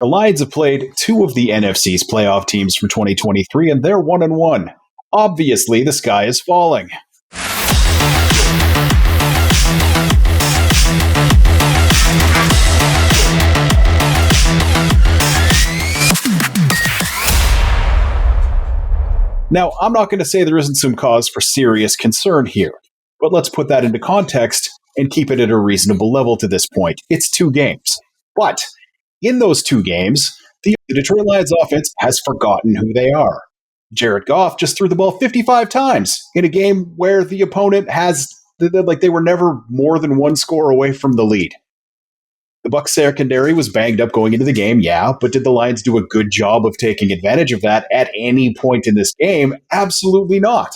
The Lions have played two of the NFC's playoff teams from 2023, and they're 1-1. Obviously, the sky is falling. Now, I'm not going to say there isn't some cause for serious concern here, but let's put that into context and keep it at a reasonable level to this point. It's 2 games. But in those 2 games, the Detroit Lions offense has forgotten who they are. Jared Goff just threw the ball 55 times in a game where the opponent they were never more than 1 score away from the lead. The Bucs secondary was banged up going into the game, yeah, but did the Lions do a good job of taking advantage of that at any point in this game? Absolutely not.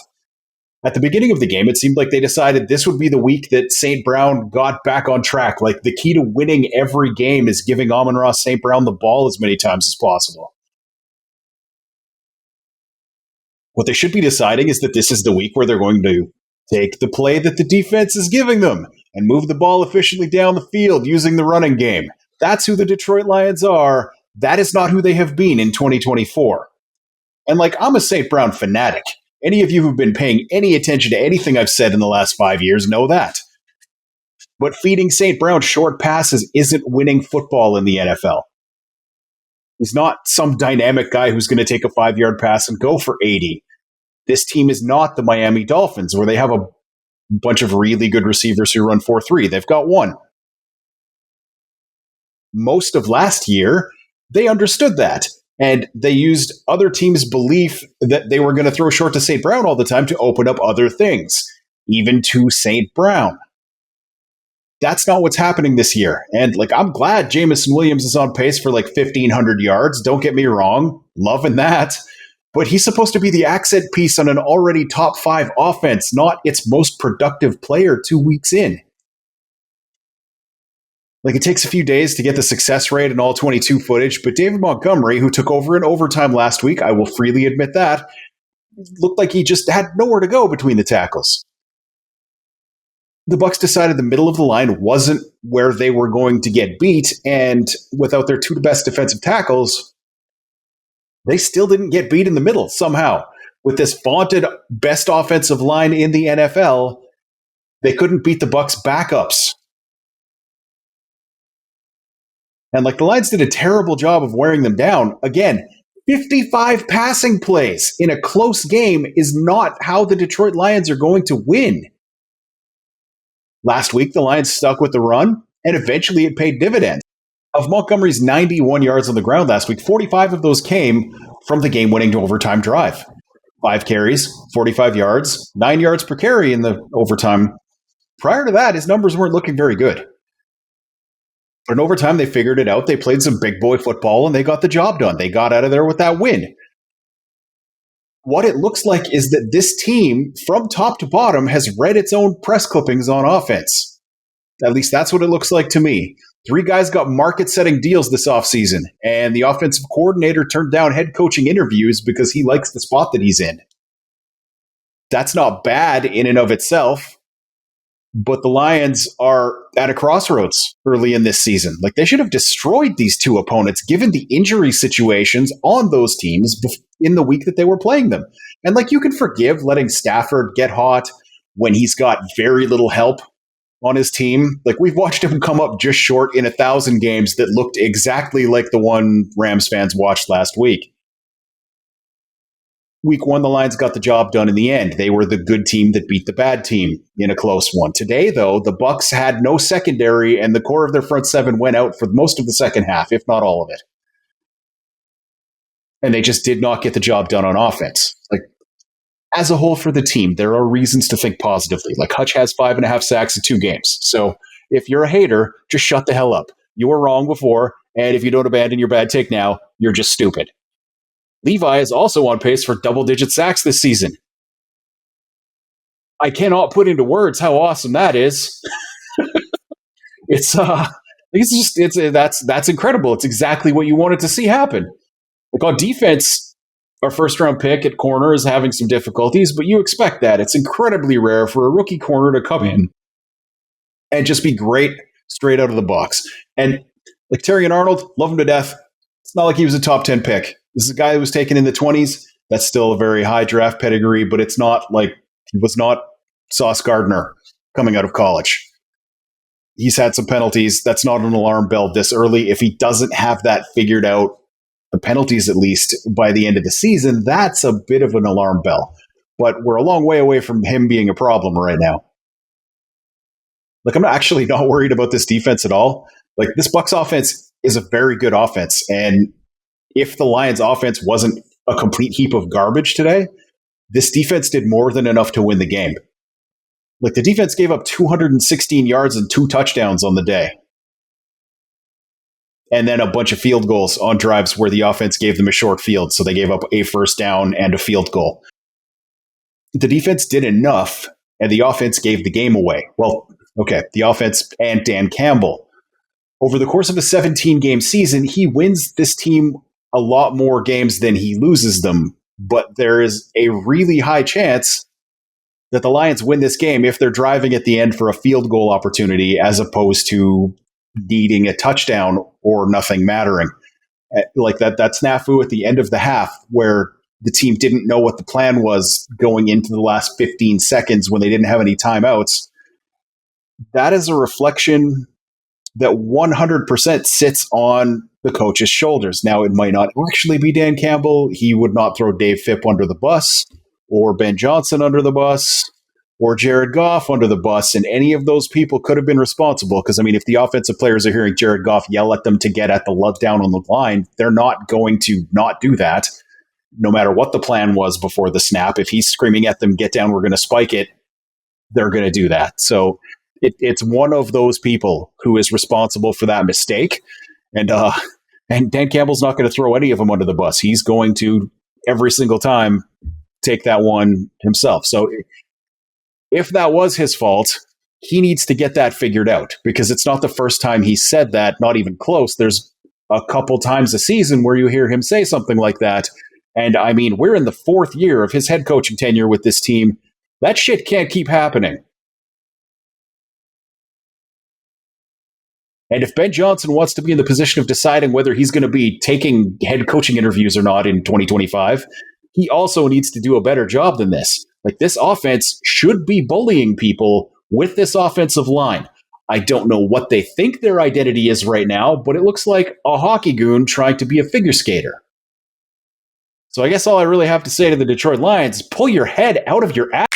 At the beginning of the game, it seemed like they decided this would be the week that St. Brown got back on track. Like, the key to winning every game is giving Amon-Ra St. Brown the ball as many times as possible. What they should be deciding is that this is the week where they're going to take the play that the defense is giving them and move the ball efficiently down the field using the running game. That's who the Detroit Lions are. That is not who they have been in 2024. And I'm a St. Brown fanatic. Any of you who've been paying any attention to anything I've said in the last 5 years know that. But feeding St. Brown short passes isn't winning football in the NFL. He's not some dynamic guy who's going to take a 5-yard pass and go for 80. This team is not the Miami Dolphins, where they have a bunch of really good receivers who run 4-3. They've got 1. Most of last year, they understood that. And they used other teams' belief that they were going to throw short to St. Brown all the time to open up other things, even to St. Brown. That's not what's happening this year. And I'm glad Jameson Williams is on pace for 1,500 yards. Don't get me wrong. Loving that. But he's supposed to be the accent piece on an already top 5 offense, not its most productive player 2 weeks in. It takes a few days to get the success rate and all 22 footage, but David Montgomery, who took over in overtime last week, I will freely admit that, looked like he just had nowhere to go between the tackles. The Bucs decided the middle of the line wasn't where they were going to get beat, and without their 2 best defensive tackles, they still didn't get beat in the middle somehow. With this vaunted best offensive line in the NFL, they couldn't beat the Bucs backups. And the Lions did a terrible job of wearing them down. Again, 55 passing plays in a close game is not how the Detroit Lions are going to win. Last week, the Lions stuck with the run, and eventually it paid dividends. Of Montgomery's 91 yards on the ground last week, 45 of those came from the game-winning overtime drive. 5 carries, 45 yards, 9 yards per carry in the overtime. Prior to that, his numbers weren't looking very good. But in overtime, they figured it out. They played some big boy football, and they got the job done. They got out of there with that win. What it looks like is that this team, from top to bottom, has read its own press clippings on offense. At least that's what it looks like to me. 3 guys got market-setting deals this offseason, and the offensive coordinator turned down head coaching interviews because he likes the spot that he's in. That's not bad in and of itself. But the Lions are at a crossroads early in this season. They should have destroyed these 2 opponents, given the injury situations on those teams in the week that they were playing them. And you can forgive letting Stafford get hot when he's got very little help on his team. We've watched him come up just short in 1,000 games that looked exactly like the one Rams fans watched last week. Week 1, the Lions got the job done in the end. They were the good team that beat the bad team in a close one. Today, though, the Bucs had no secondary, and the core of their front 7 went out for most of the second half, if not all of it. And they just did not get the job done on offense. As a whole for the team, there are reasons to think positively. Hutch has 5.5 sacks in 2 games. So if you're a hater, just shut the hell up. You were wrong before, and if you don't abandon your bad take now, you're just stupid. Levi is also on pace for double-digit sacks this season. I cannot put into words how awesome that is. That's incredible. It's exactly what you wanted to see happen. On defense, our first-round pick at corner is having some difficulties, but you expect that. It's incredibly rare for a rookie corner to come in and just be great straight out of the box. And Terrion Arnold, love him to death. It's not like he was a top 10 pick. This is a guy who was taken in the 20s. That's still a very high draft pedigree, but it's not like he was not Sauce Gardner coming out of college. He's had some penalties. That's not an alarm bell this early. If he doesn't have that figured out, the penalties at least by the end of the season, that's a bit of an alarm bell. But we're a long way away from him being a problem right now. Like, I'm actually not worried about this defense at all. Like, this Bucs offense is a very good offense. And if the Lions offense wasn't a complete heap of garbage today, this defense did more than enough to win the game. Like, the defense gave up 216 yards and 2 touchdowns on the day. And then a bunch of field goals on drives where the offense gave them a short field. So they gave up a first down and a field goal. The defense did enough, and the offense gave the game away. Well, okay, the offense and Dan Campbell. Over the course of a 17-game season, he wins this team a lot more games than he loses them. But there is a really high chance that the Lions win this game if they're driving at the end for a field goal opportunity as opposed to needing a touchdown or nothing mattering. Like that snafu at the end of the half where the team didn't know what the plan was going into the last 15 seconds when they didn't have any timeouts. That is a reflection that 100% sits on the coach's shoulders. Now, it might not actually be Dan Campbell. He would not throw Dave Phipp under the bus or Ben Johnson under the bus or Jared Goff under the bus, and any of those people could have been responsible. Because, I mean, if the offensive players are hearing Jared Goff yell at them to get at the love down on the line, they're not going to not do that, no matter what the plan was before the snap. If he's screaming at them, get down, we're going to spike it, they're going to do that. So it's one of those people who is responsible for that mistake. And Dan Campbell's not going to throw any of them under the bus. He's going to, every single time, take that one himself. So if that was his fault, he needs to get that figured out, because it's not the first time he said that, not even close. There's a couple times a season where you hear him say something like that. And I mean, we're in the 4th year of his head coaching tenure with this team. That shit can't keep happening. And if Ben Johnson wants to be in the position of deciding whether he's going to be taking head coaching interviews or not in 2025, he also needs to do a better job than this. Like, this offense should be bullying people with this offensive line. I don't know what they think their identity is right now, but it looks like a hockey goon trying to be a figure skater. So I guess all I really have to say to the Detroit Lions, pull your head out of your ass.